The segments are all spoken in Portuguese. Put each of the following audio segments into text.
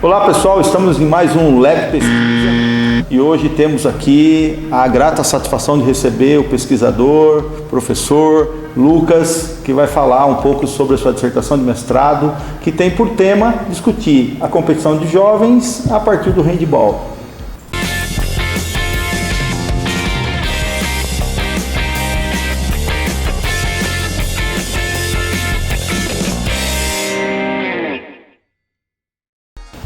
Olá pessoal, estamos em mais um Lab Pesquisa e hoje temos aqui a grata satisfação de receber o pesquisador, professor Lucas, que vai falar um pouco sobre a sua dissertação de mestrado, que tem por tema discutir a competição de jovens a partir do handball.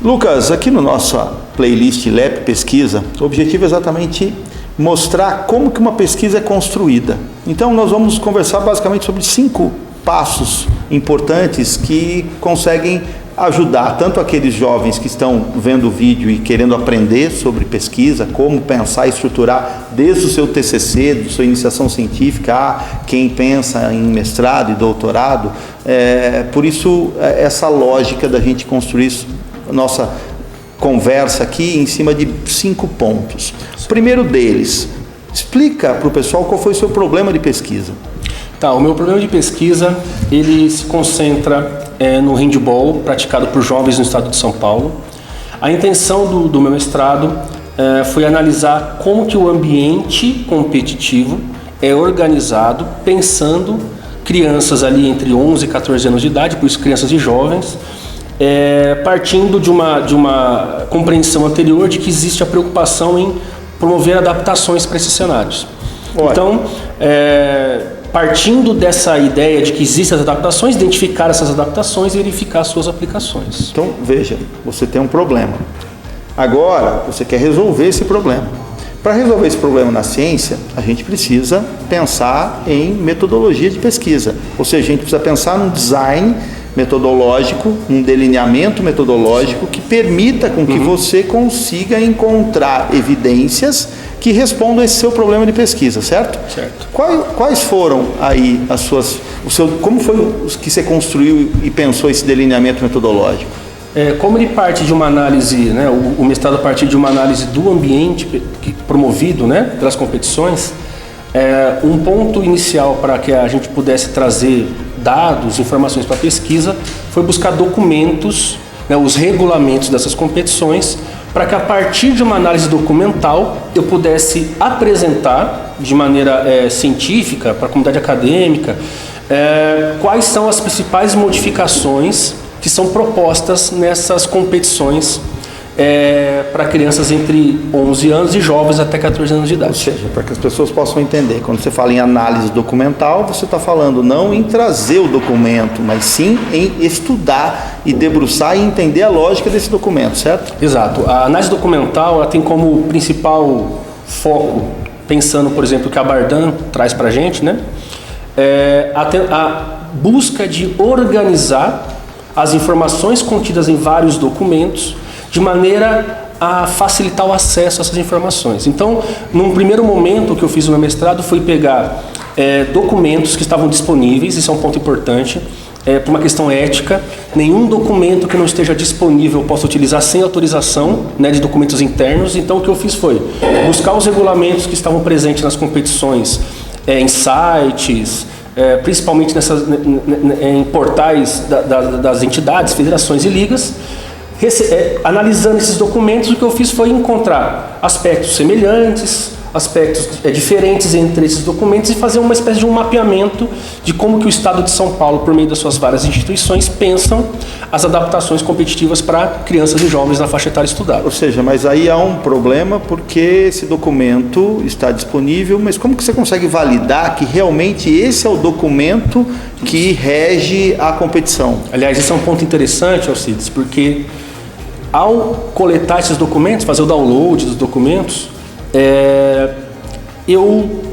Lucas, aqui no nossa playlist LEP Pesquisa, o objetivo é exatamente mostrar como que uma pesquisa é construída. Então nós vamos conversar basicamente sobre 5 passos importantes que conseguem ajudar tanto aqueles jovens que estão vendo o vídeo e querendo aprender sobre pesquisa, como pensar e estruturar desde o seu TCC, da sua iniciação científica, a quem pensa em mestrado e doutorado. Por isso, essa lógica da gente construir nossa conversa aqui em cima de 5 pontos. O primeiro deles, explica para o pessoal qual foi o seu problema de pesquisa. Tá, o meu problema de pesquisa, ele se concentra no handball praticado por jovens no estado de São Paulo. A intenção do meu mestrado foi analisar como que o ambiente competitivo é organizado pensando crianças ali entre 11 e 14 anos de idade, por isso crianças e jovens, partindo de uma compreensão anterior de que existe a preocupação em promover adaptações para esses cenários. Olha. Então, partindo dessa ideia de que existem as adaptações, identificar essas adaptações e verificar suas aplicações. Então, veja, você tem um problema. Agora, você quer resolver esse problema. Para resolver esse problema na ciência, a gente precisa pensar em metodologia de pesquisa. Ou seja, a gente precisa pensar num design metodológico, um delineamento metodológico que permita com que você consiga encontrar evidências que respondam a esse seu problema de pesquisa, certo? Certo. Quais foram aí como foi que você construiu e pensou esse delineamento metodológico? Como ele parte de uma análise, né, o mestrado partir de uma análise do ambiente promovido, né, pelas competições, um ponto inicial para que a gente pudesse trazer dados, informações para a pesquisa, foi buscar documentos, né, os regulamentos dessas competições, para que a partir de uma análise documental eu pudesse apresentar de maneira científica para a comunidade acadêmica quais são as principais modificações que são propostas nessas competições para crianças entre 11 anos e jovens até 14 anos de idade. Ou seja, para que as pessoas possam entender, quando você fala em análise documental, você está falando não em trazer o documento, mas sim em estudar e debruçar e entender a lógica desse documento, certo? Exato. A análise documental ela tem como principal foco, pensando, por exemplo, que a Bardan traz para a gente, né? A busca de organizar as informações contidas em vários documentos de maneira a facilitar o acesso a essas informações. Então, num primeiro momento, o que eu fiz no meu mestrado foi pegar documentos que estavam disponíveis, isso é um ponto importante, por uma questão ética. Nenhum documento que não esteja disponível eu posso utilizar sem autorização, né, de documentos internos. Então, o que eu fiz foi buscar os regulamentos que estavam presentes nas competições, em sites, principalmente em portais das entidades, federações e ligas. Analisando esses documentos, o que eu fiz foi encontrar aspectos semelhantes, aspectos diferentes entre esses documentos e fazer uma espécie de um mapeamento de como que o Estado de São Paulo, por meio das suas várias instituições, pensam as adaptações competitivas para crianças e jovens na faixa etária estudada. Ou seja, mas aí há um problema porque esse documento está disponível, mas como que você consegue validar que realmente esse é o documento que rege a competição? Aliás, esse é um ponto interessante, Alcides, porque ao coletar esses documentos, fazer o download dos documentos, eu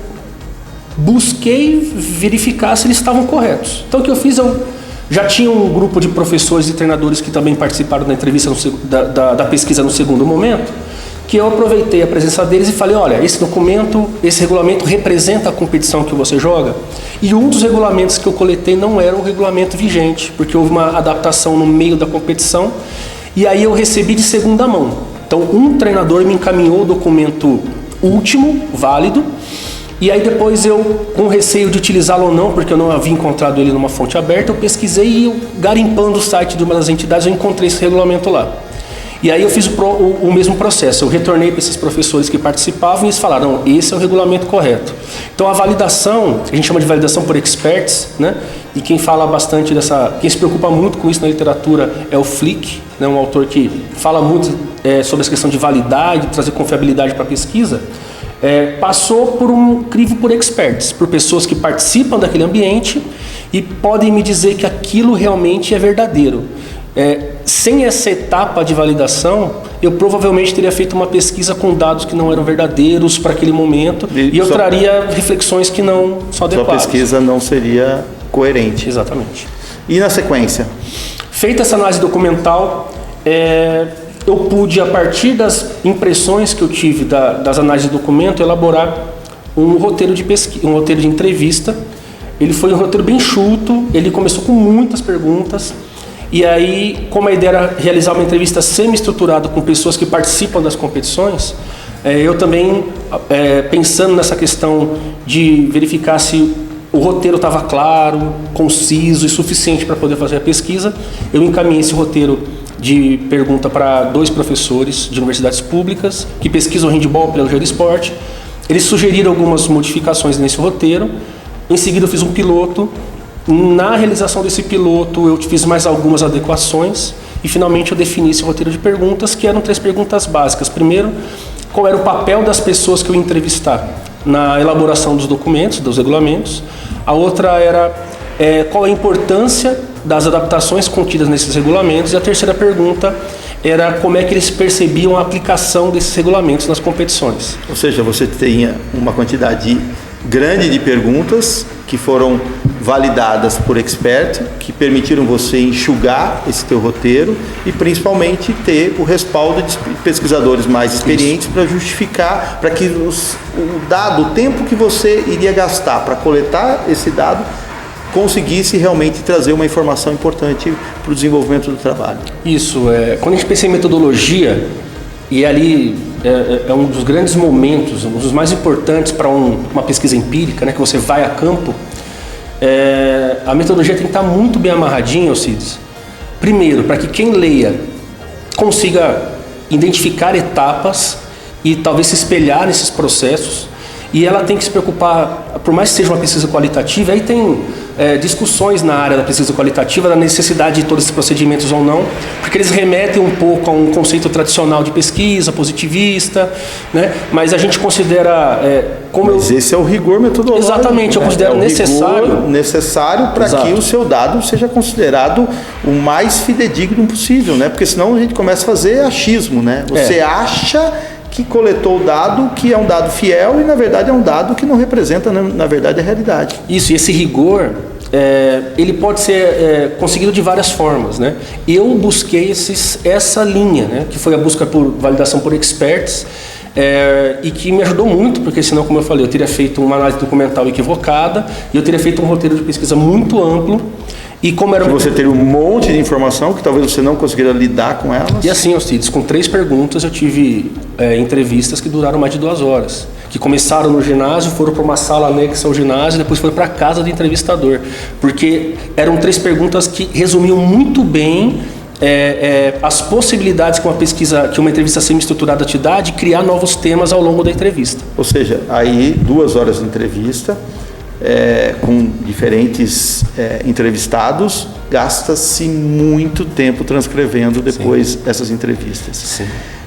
busquei verificar se eles estavam corretos. Então o que eu fiz, eu já tinha um grupo de professores e treinadores que também participaram da entrevista da pesquisa no segundo momento, que eu aproveitei a presença deles e falei, olha, esse regulamento representa a competição que você joga? E um dos regulamentos que eu coletei não era o regulamento vigente, porque houve uma adaptação no meio da competição, e aí eu recebi de segunda mão. Então, um treinador me encaminhou o documento último, válido, e aí depois eu, com receio de utilizá-lo ou não, porque eu não havia encontrado ele numa fonte aberta, eu pesquisei e, garimpando o site de uma das entidades, eu encontrei esse regulamento lá. E aí eu fiz o mesmo processo, eu retornei para esses professores que participavam e eles falaram, não, esse é o regulamento correto. Então a validação, a gente chama de validação por experts, né? E quem fala bastante quem se preocupa muito com isso na literatura é o Flick, né? Um autor que fala muito sobre essa questão de validade, trazer confiabilidade para a pesquisa. Passou por um crivo por experts, por pessoas que participam daquele ambiente e podem me dizer que aquilo realmente é verdadeiro. Sem essa etapa de validação, eu provavelmente teria feito uma pesquisa com dados que não eram verdadeiros para aquele momento e eu traria reflexões que não são adequadas. Sua pesquisa não seria coerente. Exatamente. E na sequência? Feita essa análise documental, eu pude, a partir das impressões que eu tive das análises de documento, elaborar um roteiro de pesquisa, um roteiro de entrevista. Ele foi um roteiro bem enxuto, ele começou com muitas perguntas. E aí, como a ideia era realizar uma entrevista semi-estruturada com pessoas que participam das competições, eu também, pensando nessa questão de verificar se o roteiro estava claro, conciso e suficiente para poder fazer a pesquisa, eu encaminhei esse roteiro de pergunta para 2 professores de universidades públicas que pesquisam handball pelo Geo Esporte. Eles sugeriram algumas modificações nesse roteiro. Em seguida eu fiz um piloto. Na realização desse piloto eu fiz mais algumas adequações e finalmente eu defini esse roteiro de perguntas, que eram 3 perguntas básicas. Primeiro, qual era o papel das pessoas que eu ia entrevistar na elaboração dos documentos, dos regulamentos. A outra era qual a importância das adaptações contidas nesses regulamentos. E a terceira pergunta era como é que eles percebiam a aplicação desses regulamentos nas competições. Ou seja, você tinha uma quantidade grande de perguntas que foram validadas por expert, que permitiram você enxugar esse teu roteiro e principalmente ter o respaldo de pesquisadores mais experientes para justificar, para que o tempo que você iria gastar para coletar esse dado conseguisse realmente trazer uma informação importante para o desenvolvimento do trabalho. Isso, quando a gente pensa em metodologia, e ali é um dos grandes momentos, um dos mais importantes para uma pesquisa empírica, né, que você vai a campo, a metodologia tem que estar muito bem amarradinha, Alcides. Primeiro, para que quem leia consiga identificar etapas e talvez se espelhar nesses processos. E ela tem que se preocupar, por mais que seja uma pesquisa qualitativa, aí tem discussões na área da pesquisa qualitativa, da necessidade de todos esses procedimentos ou não, porque eles remetem um pouco a um conceito tradicional de pesquisa, positivista, né? Mas a gente considera... esse é o rigor metodológico. Exatamente, eu considero necessário para que o seu dado seja considerado o mais fidedigno possível, né? Porque senão a gente começa a fazer achismo, né? Você acha que coletou o dado, que é um dado fiel e na verdade é um dado que não representa, na verdade, a realidade. Isso, e esse rigor, ele pode ser conseguido de várias formas, né? Eu busquei essa linha, né? Que foi a busca por validação por experts, e que me ajudou muito, porque senão, como eu falei, eu teria feito uma análise documental equivocada e eu teria feito um roteiro de pesquisa muito amplo. E como era você teria um monte de informação que talvez você não conseguiria lidar com elas. E assim, Alcides, com 3 perguntas eu tive entrevistas que duraram mais de 2 horas. Que começaram no ginásio, foram para uma sala anexa ao ginásio, depois foram para a casa do entrevistador. Porque eram 3 perguntas que resumiam muito bem as possibilidades que uma entrevista semi-estruturada te dá de criar novos temas ao longo da entrevista. Ou seja, aí 2 horas de entrevista, com diferentes entrevistados, gasta-se muito tempo transcrevendo depois essas entrevistas. Sim.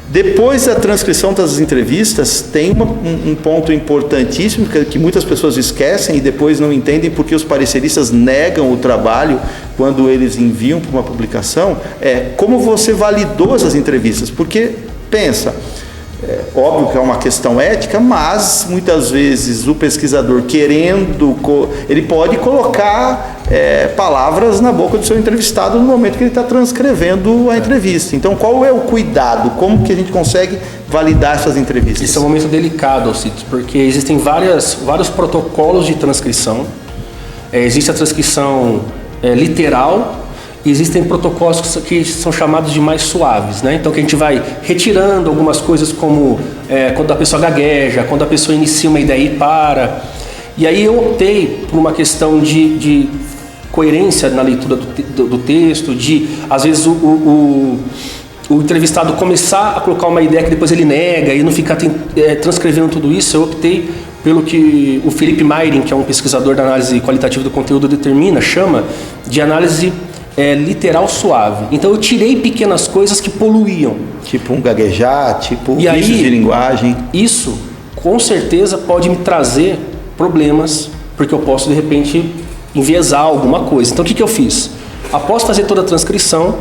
Depois da transcrição das entrevistas, tem um ponto importantíssimo que muitas pessoas esquecem e depois não entendem porque os pareceristas negam o trabalho quando eles enviam para uma publicação, como você validou essas entrevistas. Porque, pensa, óbvio que é uma questão ética, mas muitas vezes o pesquisador ele pode colocar palavras na boca do seu entrevistado no momento que ele está transcrevendo a entrevista. Então, qual é o cuidado? Como que a gente consegue validar essas entrevistas? Esse é um momento delicado, Alcides, porque existem vários protocolos de transcrição. Existe a transcrição literal. Existem protocolos que são chamados de mais suaves, né? Então que a gente vai retirando algumas coisas como quando a pessoa gagueja, quando a pessoa inicia uma ideia e para. E aí eu optei por uma questão de coerência na leitura do texto, às vezes o entrevistado começar a colocar uma ideia que depois ele nega e não ficar transcrevendo tudo isso, eu optei pelo que o Philip Mayrin, que é um pesquisador da análise qualitativa do conteúdo, chama de análise literal suave. Então eu tirei pequenas coisas que poluíam. Tipo um gaguejar, tipo vícios de linguagem. Isso, com certeza, pode me trazer problemas, porque eu posso, de repente, enviesar alguma coisa. Então o que eu fiz? Após fazer toda a transcrição,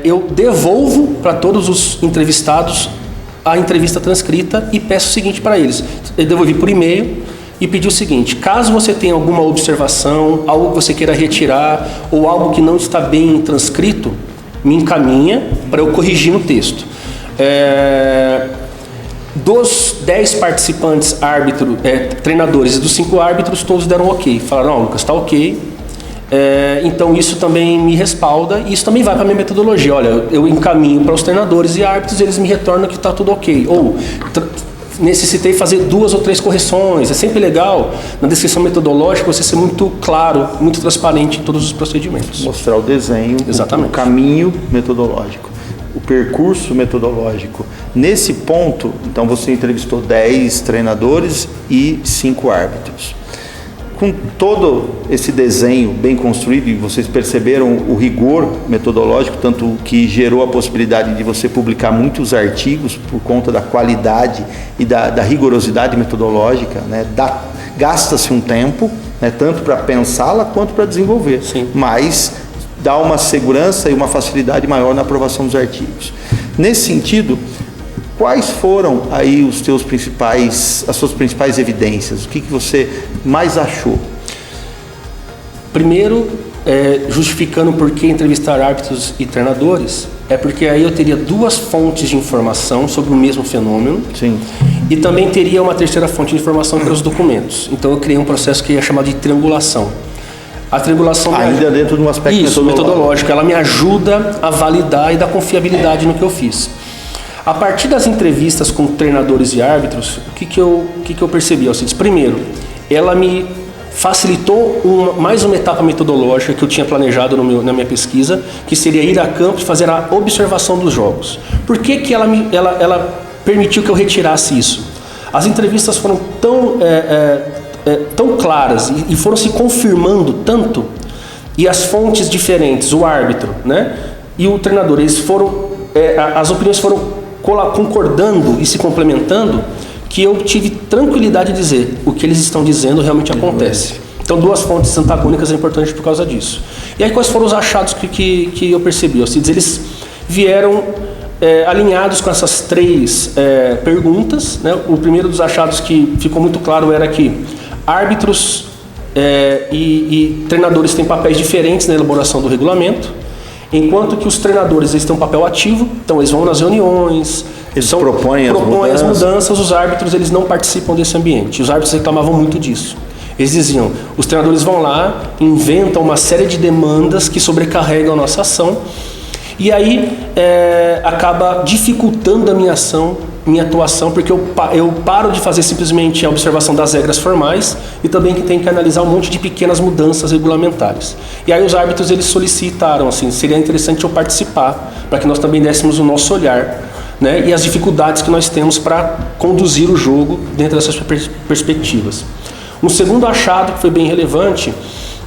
eu devolvo para todos os entrevistados a entrevista transcrita e peço o seguinte para eles. Eu devolvi por e-mail e pedi o seguinte: caso você tenha alguma observação, algo que você queira retirar ou algo que não está bem transcrito, me encaminha para eu corrigir no texto. Dos 10 participantes treinadores e dos 5 árbitros, todos deram ok. Falaram: não, Lucas, está ok. Então isso também me respalda e isso também vai para a minha metodologia. Olha, eu encaminho para os treinadores e árbitros e eles me retornam que está tudo ok. Ou necessitei fazer 2 ou 3 correções. É sempre legal na descrição metodológica você ser muito claro, muito transparente em todos os procedimentos. Mostrar o desenho, exatamente, o caminho metodológico, o percurso metodológico. Nesse ponto, então você entrevistou 10 treinadores e 5 árbitros. Com todo esse desenho bem construído, e vocês perceberam o rigor metodológico, tanto que gerou a possibilidade de você publicar muitos artigos por conta da qualidade e da rigorosidade metodológica, né? Gasta-se um tempo, né? Tanto para pensá-la quanto para desenvolver. Sim. Mas dá uma segurança e uma facilidade maior na aprovação dos artigos. Nesse sentido, quais foram aí as suas principais evidências? O que você mais achou? Primeiro, justificando por que entrevistar árbitros e treinadores, é porque aí eu teria 2 fontes de informação sobre o mesmo fenômeno. Sim. E também teria uma terceira fonte de informação que eram os documentos. Então eu criei um processo que é chamado de triangulação. A triangulação ainda dentro de um aspecto metodológico, ela me ajuda a validar e dar confiabilidade no que eu fiz. A partir das entrevistas com treinadores e árbitros, o que eu percebi? Primeiro, ela me facilitou mais uma etapa metodológica que eu tinha planejado na minha pesquisa, que seria ir a campo e fazer a observação dos jogos. Por que ela permitiu que eu retirasse isso? As entrevistas foram tão claras e foram se confirmando tanto, e as fontes diferentes, o árbitro, né, e o treinador, as opiniões foram concordando e se complementando, que eu tive tranquilidade de dizer o que eles estão dizendo realmente acontece. Então 2 fontes antagônicas é importante por causa disso. E aí quais foram os achados que eu percebi? Eles vieram alinhados com essas 3 perguntas, né? O primeiro dos achados que ficou muito claro era que árbitros e treinadores têm papéis diferentes na elaboração do regulamento. Enquanto que os treinadores eles têm um papel ativo, então eles vão nas reuniões, eles propõem as mudanças, os árbitros eles não participam desse ambiente. Os árbitros reclamavam muito disso. Eles diziam, os treinadores vão lá, inventam uma série de demandas que sobrecarregam a nossa ação, e aí acaba dificultando a minha ação, minha atuação, porque eu paro de fazer simplesmente a observação das regras formais e também que tem que analisar um monte de pequenas mudanças regulamentares. E aí os árbitros eles solicitaram, seria interessante eu participar, para que nós também dessemos o nosso olhar, né, e as dificuldades que nós temos para conduzir o jogo dentro dessas perspectivas. Um segundo achado que foi bem relevante,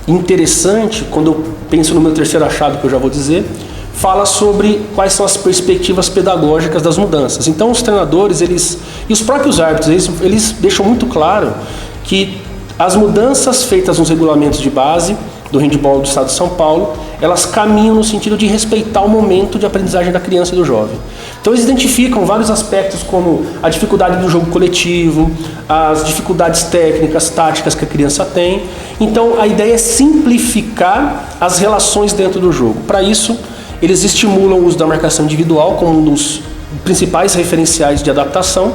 interessante, quando eu penso no meu terceiro achado, que eu já vou dizer, fala sobre quais são as perspectivas pedagógicas das mudanças. Então os treinadores e os próprios árbitros eles deixam muito claro que as mudanças feitas nos regulamentos de base do handebol do estado de São Paulo, elas caminham no sentido de respeitar o momento de aprendizagem da criança e do jovem. Então eles identificam vários aspectos como a dificuldade do jogo coletivo, as dificuldades técnicas, táticas que a criança tem. Então a ideia é simplificar as relações dentro do jogo. Para isso, eles estimulam o uso da marcação individual como um dos principais referenciais de adaptação,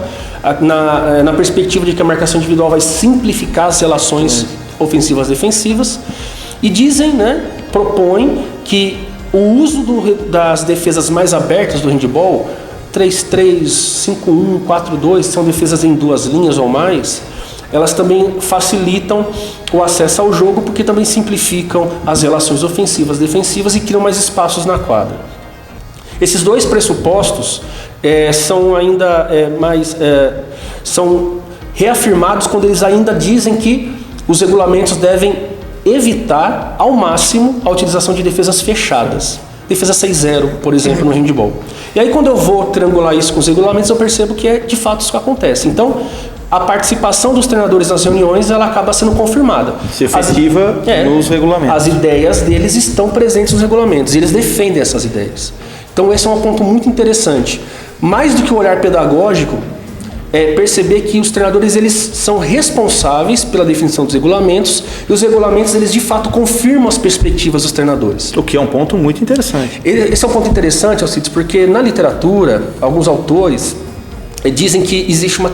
na perspectiva de que a marcação individual vai simplificar as relações ofensivas e defensivas. E dizem, propõem que o uso das defesas mais abertas do handebol, 3-3, 5-1, 4-2, são defesas em 2 linhas ou mais, elas também facilitam o acesso ao jogo, porque também simplificam as relações ofensivas e defensivas e criam mais espaços na quadra. Esses dois pressupostos são ainda são reafirmados quando eles ainda dizem que os regulamentos devem evitar ao máximo a utilização de defesas fechadas. Defesa 6-0, por exemplo, no handball. E aí quando eu vou triangular isso com os regulamentos, eu percebo que é de fato isso que acontece. Então, a participação dos treinadores nas reuniões, ela acaba sendo confirmada. Se efetiva nos regulamentos. As ideias deles estão presentes nos regulamentos, e eles defendem essas ideias. Então esse é um ponto muito interessante. Mais do que o olhar pedagógico, é perceber que os treinadores eles são responsáveis pela definição dos regulamentos, e os regulamentos eles de fato confirmam as perspectivas dos treinadores. O que é um ponto muito interessante. Esse é um ponto interessante, Alcides, porque na literatura, alguns autores dizem que existe uma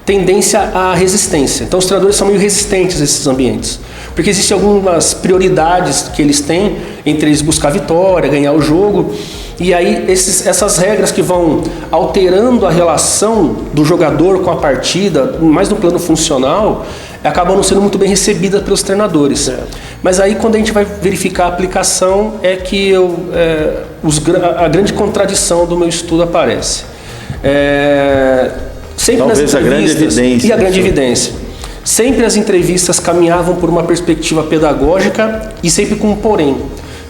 tendência à resistência. Então os treinadores são meio resistentes a esses ambientes, porque existem algumas prioridades que eles têm, entre eles buscar a vitória, ganhar o jogo. E aí essas regras que vão alterando a relação do jogador com a partida, mais no plano funcional, acabam não sendo muito bem recebidas pelos treinadores. Mas aí quando a gente vai verificar a aplicação é que a grande contradição do meu estudo aparece. Sempre talvez nas entrevistas, a grande evidência. E a grande evidência. Sempre as entrevistas caminhavam por uma perspectiva pedagógica e sempre com um porém.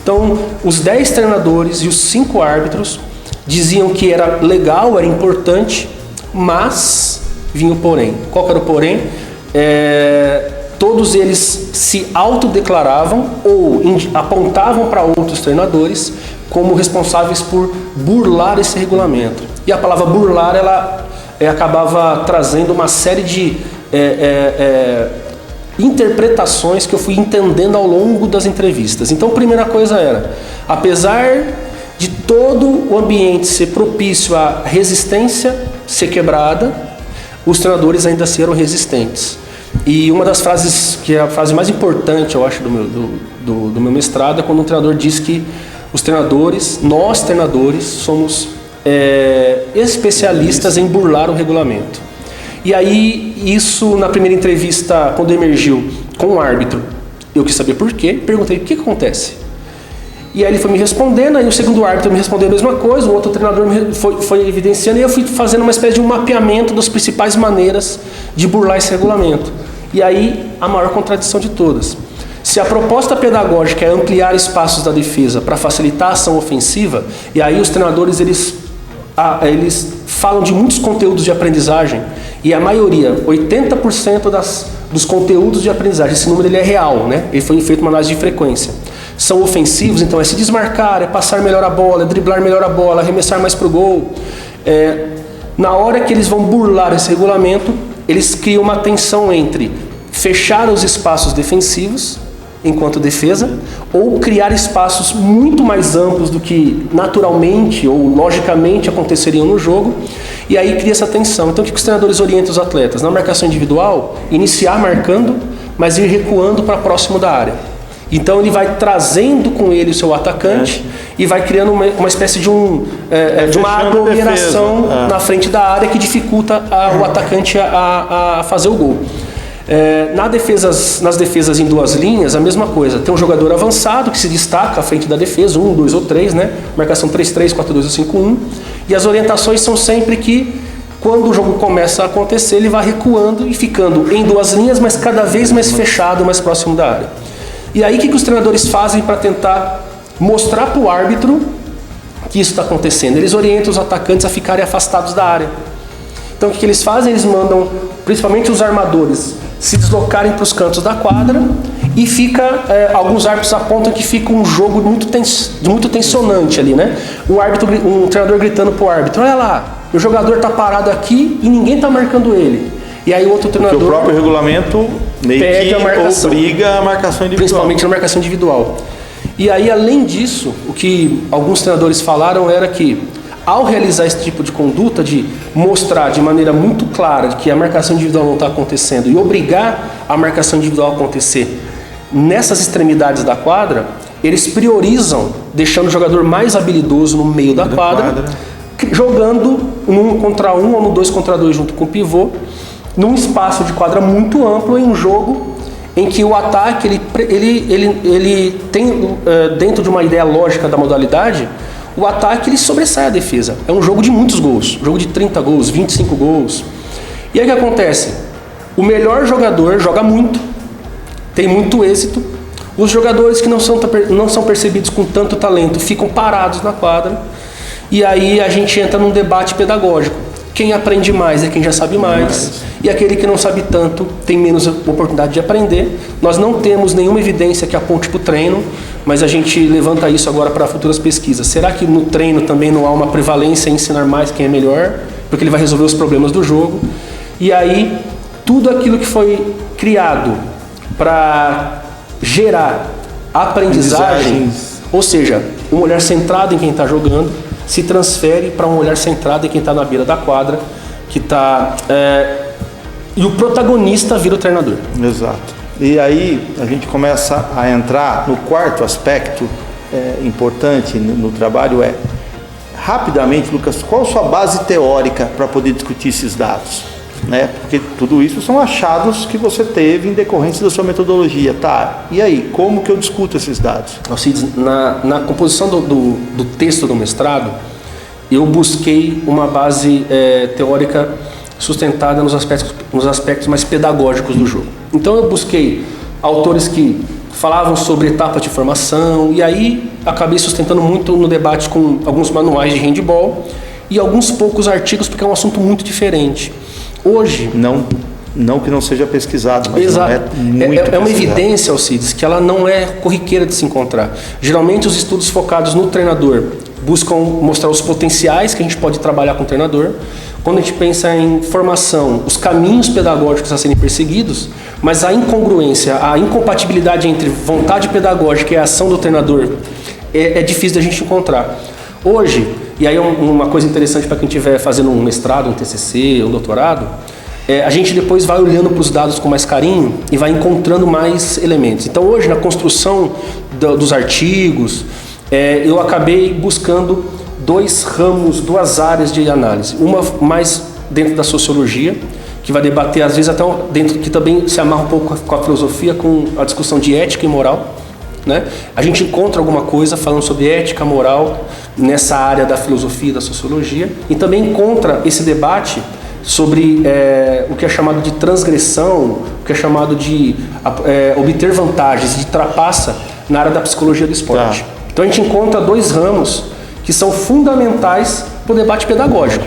Então, os 10 treinadores e os 5 árbitros diziam que era legal, era importante, mas vinha o porém. Qual que era o porém? Todos eles se autodeclaravam ou apontavam para outros treinadores como responsáveis por burlar esse regulamento. E a palavra burlar, ela acabava trazendo uma série de interpretações que eu fui entendendo ao longo das entrevistas. Então a primeira coisa era, apesar de todo o ambiente ser propício à resistência ser quebrada, os treinadores ainda eram resistentes. E uma das frases, que é a frase mais importante, eu acho, do meu mestrado, é quando um treinador diz que nós treinadores, somos especialistas em burlar o regulamento. E aí, isso na primeira entrevista, quando emergiu com o árbitro, eu quis saber por quê, perguntei o que acontece. E aí ele foi me respondendo, aí o segundo árbitro me respondeu a mesma coisa, o outro treinador foi evidenciando, e eu fui fazendo uma espécie de um mapeamento das principais maneiras de burlar esse regulamento. E aí, a maior contradição de todas. Se a proposta pedagógica é ampliar espaços da defesa para facilitar a ação ofensiva, e aí os treinadores eles falam de muitos conteúdos de aprendizagem, e a maioria, 80% dos conteúdos de aprendizagem, esse número ele é real, né? Ele foi feito uma análise de frequência. São ofensivos, então é se desmarcar, é passar melhor a bola, é driblar melhor a bola, arremessar mais para o gol. Na hora que eles vão burlar esse regulamento, eles criam uma tensão entre fechar os espaços defensivos, enquanto defesa, ou criar espaços muito mais amplos do que naturalmente ou logicamente aconteceriam no jogo, e aí cria essa tensão. Então o que os treinadores orientam os atletas? Na marcação individual, iniciar marcando, mas ir recuando para próximo da área. Então ele vai trazendo com ele o seu atacante e vai criando uma espécie de uma aglomeração na frente da área que dificulta o atacante a fazer o gol. Nas defesas em duas linhas, a mesma coisa. Tem um jogador avançado que se destaca à frente da defesa, 1, 2 ou 3, né? Marcação 3-3, 4-2 ou 5-1. E as orientações são sempre que, quando o jogo começa a acontecer, ele vai recuando e ficando em duas linhas, mas cada vez mais fechado, mais próximo da área. E aí o que os treinadores fazem para tentar mostrar para o árbitro que isso está acontecendo? Eles orientam os atacantes a ficarem afastados da área. Então o que eles fazem? Eles mandam, principalmente os armadores, se deslocarem para os cantos da quadra, e alguns árbitros apontam que fica um jogo muito tensionante ali, né? Um treinador gritando para o árbitro: olha lá, o jogador está parado aqui e ninguém está marcando ele. E aí o outro treinador... Porque o próprio regulamento meio que obriga a marcação individual. Principalmente na marcação individual. E aí, além disso, o que alguns treinadores falaram era que, ao realizar esse tipo de conduta, de mostrar de maneira muito clara que a marcação individual não está acontecendo e obrigar a marcação individual a acontecer nessas extremidades da quadra, eles priorizam, deixando o jogador mais habilidoso no meio da quadra, jogando no 1 contra 1 ou no 2 contra 2 junto com o pivô, num espaço de quadra muito amplo, em um jogo em que o ataque ele tem, dentro de uma ideia lógica da modalidade, o ataque ele sobressai a defesa. É um jogo de muitos gols, um jogo de 30 gols, 25 gols. E aí o que acontece? O melhor jogador joga muito, tem muito êxito. Os jogadores que não são percebidos com tanto talento ficam parados na quadra. E aí a gente entra num debate pedagógico. Quem aprende mais é quem já sabe mais. E aquele que não sabe tanto tem menos oportunidade de aprender. Nós não temos nenhuma evidência que aponte para o treino, mas a gente levanta isso agora para futuras pesquisas. Será que no treino também não há uma prevalência em ensinar mais quem é melhor? Porque ele vai resolver os problemas do jogo. E aí, tudo aquilo que foi criado para gerar aprendizagens, ou seja, um olhar centrado em quem está jogando, se transfere para um olhar centrado em quem está na beira da quadra, que está... E o protagonista vira o treinador. Exato. E aí a gente começa a entrar no quarto aspecto importante no trabalho, rapidamente, Lucas, qual a sua base teórica para poder discutir esses dados? Né? Porque tudo isso são achados que você teve em decorrência da sua metodologia. Tá, e aí, como que eu discuto esses dados? Alcides, na composição do texto do mestrado, eu busquei uma base teórica sustentada nos aspectos mais pedagógicos do jogo. Então eu busquei autores que falavam sobre etapas de formação, e aí acabei sustentando muito no debate com alguns manuais de handball e alguns poucos artigos, porque é um assunto muito diferente. Hoje... Não que não seja pesquisado, mas exato. Não é muito uma evidência, Alcides, que ela não é corriqueira de se encontrar. Geralmente os estudos focados no treinador buscam mostrar os potenciais que a gente pode trabalhar com o treinador. Quando a gente pensa em formação, os caminhos pedagógicos a serem perseguidos, mas a incongruência, a incompatibilidade entre vontade pedagógica e a ação do treinador é difícil da gente encontrar. Hoje, e aí uma coisa interessante para quem estiver fazendo um mestrado, um TCC, um doutorado, a gente depois vai olhando para os dados com mais carinho e vai encontrando mais elementos. Então hoje, na construção dos artigos, eu acabei buscando duas áreas de análise. Uma mais dentro da sociologia, que vai debater, às vezes até dentro, que também se amarra um pouco com a filosofia, com a discussão de ética e moral. Né? A gente encontra alguma coisa falando sobre ética, moral, nessa área da filosofia e da sociologia, e também encontra esse debate sobre o que é chamado de transgressão, o que é chamado de obter vantagens, de trapaça na área da psicologia do esporte. Tá. Então a gente encontra dois ramos que são fundamentais para o debate pedagógico,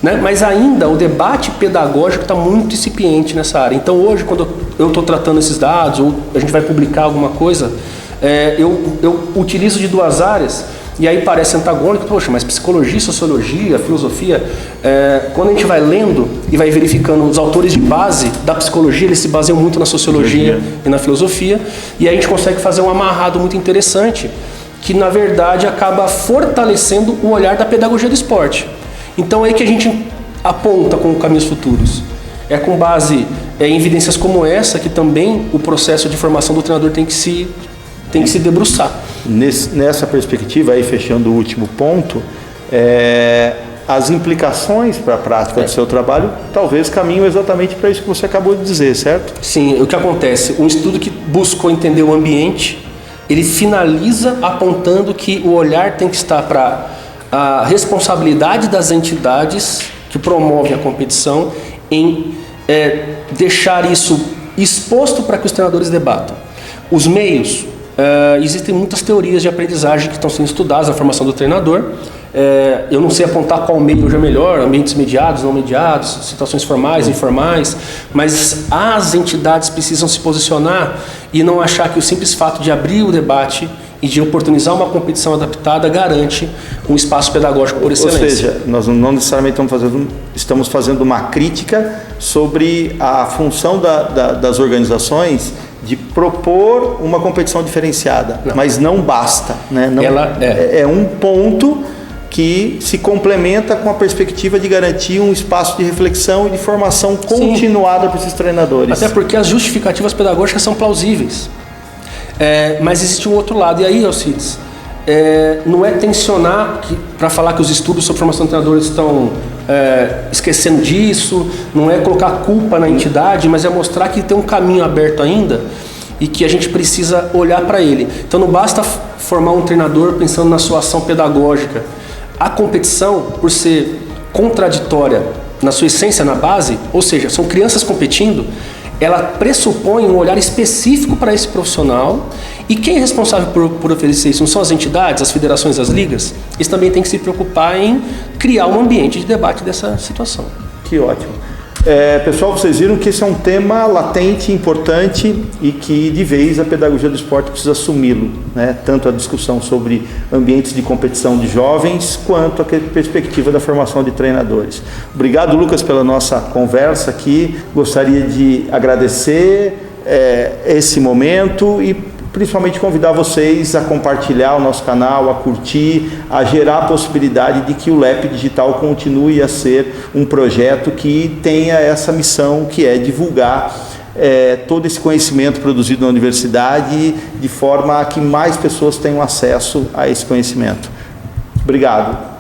né? Mas ainda o debate pedagógico está muito incipiente nessa área. Então hoje, quando eu estou tratando esses dados, ou a gente vai publicar alguma coisa, eu utilizo de duas áreas, e aí parece antagônico, poxa, mas psicologia, sociologia, filosofia, quando a gente vai lendo e vai verificando os autores de base da psicologia, eles se baseiam muito na sociologia e na filosofia, e aí a gente consegue fazer um amarrado muito interessante, que na verdade acaba fortalecendo o olhar da pedagogia do esporte. Então é aí que a gente aponta com caminhos futuros. É com base em evidências como essa que também o processo de formação do treinador tem que se debruçar. Nessa perspectiva, aí fechando o último ponto, as implicações para a prática do seu trabalho talvez caminham exatamente para isso que você acabou de dizer, certo? Sim, o que acontece? Um estudo que buscou entender o ambiente, ele finaliza apontando que o olhar tem que estar para a responsabilidade das entidades que promovem a competição em deixar isso exposto para que os treinadores debatam. Os meios, existem muitas teorias de aprendizagem que estão sendo estudadas na formação do treinador. Eu não sei apontar qual meio hoje é melhor, ambientes mediados, não mediados, situações formais, informais, mas as entidades precisam se posicionar e não achar que o simples fato de abrir o debate e de oportunizar uma competição adaptada garante um espaço pedagógico por excelência. Ou seja, nós não necessariamente estamos fazendo uma crítica sobre a função das organizações de propor uma competição diferenciada, mas não basta, né? Ela é um ponto que se complementa com a perspectiva de garantir um espaço de reflexão e de formação continuada para esses treinadores. Até porque as justificativas pedagógicas são plausíveis. Mas existe um outro lado, e aí, Alcides, não é tensionar para falar que os estudos sobre formação de treinadores estão esquecendo disso, não é colocar culpa na entidade, mas é mostrar que tem um caminho aberto ainda e que a gente precisa olhar para ele. Então não basta formar um treinador pensando na sua ação pedagógica. A competição, por ser contraditória na sua essência, na base, ou seja, são crianças competindo, ela pressupõe um olhar específico para esse profissional, e quem é responsável por oferecer isso? Não são as entidades, as federações, as ligas? Eles também têm que se preocupar em criar um ambiente de debate dessa situação. Que ótimo. Pessoal, vocês viram que esse é um tema latente, importante e que de vez a pedagogia do esporte precisa assumi-lo, né? Tanto a discussão sobre ambientes de competição de jovens, quanto a perspectiva da formação de treinadores. Obrigado, Lucas, pela nossa conversa aqui. Gostaria de agradecer esse momento e principalmente convidar vocês a compartilhar o nosso canal, a curtir, a gerar a possibilidade de que o LEP Digital continue a ser um projeto que tenha essa missão, que é divulgar todo esse conhecimento produzido na universidade de forma a que mais pessoas tenham acesso a esse conhecimento. Obrigado.